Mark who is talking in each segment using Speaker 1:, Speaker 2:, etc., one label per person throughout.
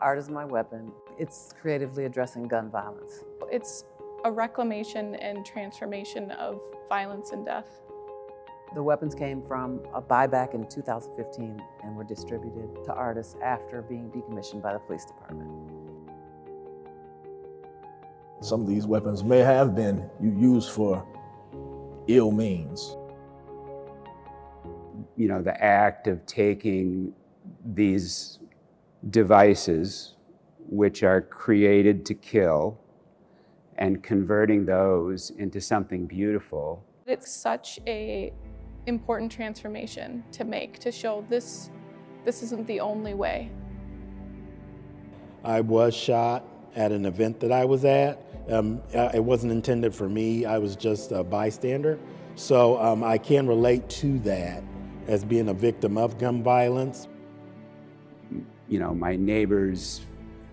Speaker 1: Art is My Weapon. It's creatively addressing gun violence.
Speaker 2: It's a reclamation and transformation of violence and death.
Speaker 1: The weapons came from a buyback in 2015 and were distributed to artists after being decommissioned by the police department.
Speaker 3: Some of these weapons may have been used for ill means.
Speaker 4: You know, the act of taking these devices, which are created to kill, and converting those into something beautiful.
Speaker 2: It's such a important transformation to make, to show this isn't the only way.
Speaker 5: I was shot at an event that I was at. It wasn't intended for me, I was just a bystander. So I can relate to that as being a victim of gun violence.
Speaker 4: You know, my neighbor's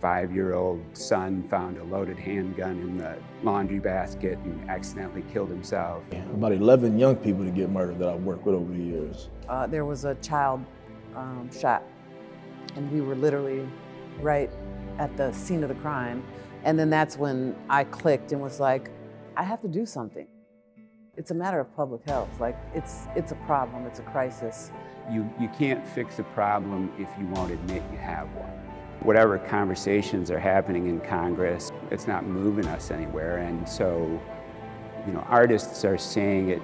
Speaker 4: 5-year-old son found a loaded handgun in the laundry basket and accidentally killed himself.
Speaker 3: About 11 young people to get murdered that I've worked with over the years.
Speaker 1: There was a child shot, and we were literally right at the scene of the crime. And then that's when I clicked and was like, I have to do something. It's a matter of public health. Like, it's a problem, it's a crisis.
Speaker 4: You can't fix a problem if you won't admit you have one. Whatever conversations are happening in Congress, it's not moving us anywhere. And so, you know, artists are saying it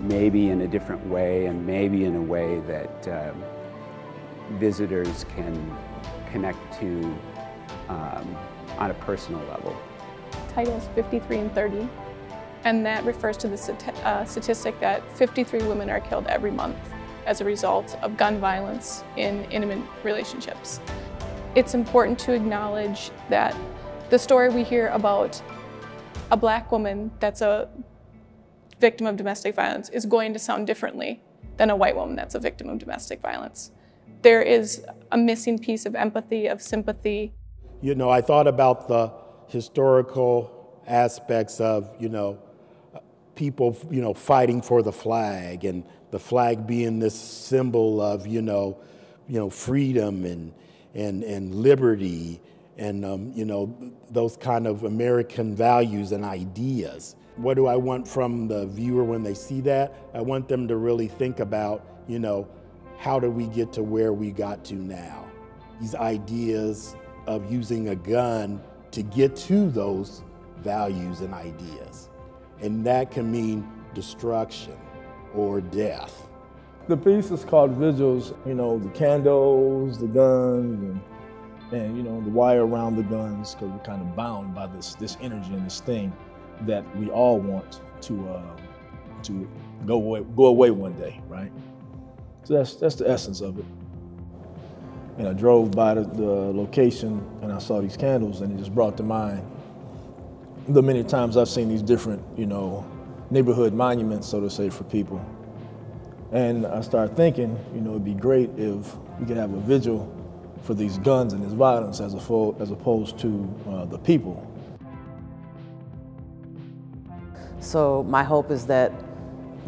Speaker 4: maybe in a different way, and maybe in a way that visitors can connect to on a personal level.
Speaker 2: Title's 53 and 30, and that refers to the statistic that 53 women are killed every month as a result of gun violence in intimate relationships. It's important to acknowledge that the story we hear about a Black woman that's a victim of domestic violence is going to sound differently than a white woman that's a victim of domestic violence. There is a missing piece of empathy, of sympathy.
Speaker 5: You know, I thought about the historical aspects of, you know, people, you know, fighting for the flag, and the flag being this symbol of, you know, freedom and liberty, and you know, those kind of American values and ideas. What do I want from the viewer when they see that? I want them to really think about, you know, how do we get to where we got to now? These ideas of using a gun to get to those values and ideas. And that can mean destruction or death.
Speaker 3: The piece is called Vigils. You know, the candles, the guns, and you know, the wire around the guns, because we're kind of bound by this energy and this thing that we all want to go away one day, right? So that's the essence of it. And I drove by the location and I saw these candles, and it just brought to mind the many times I've seen these different, you know, neighborhood monuments, so to say, for people. And I started thinking, you know, it'd be great if we could have a vigil for these guns and this violence as opposed to the people.
Speaker 1: So my hope is that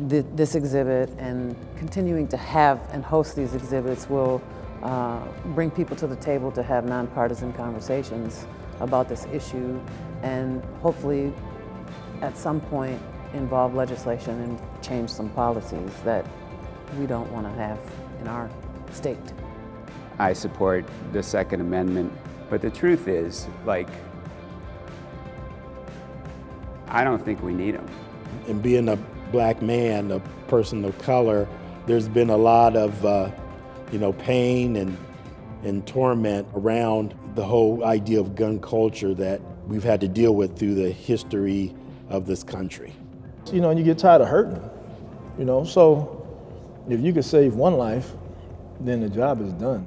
Speaker 1: this exhibit and continuing to have and host these exhibits will bring people to the table to have nonpartisan conversations about this issue, and hopefully at some point involve legislation and change some policies that we don't want to have in our state.
Speaker 4: I support the Second Amendment, but the truth is, like, I don't think we need them.
Speaker 5: And being a Black man, a person of color, there's been a lot of you know, pain and torment around the whole idea of gun culture that we've had to deal with through the history of this country.
Speaker 3: You know, and you get tired of hurting, you know, so if you could save one life, then the job is done.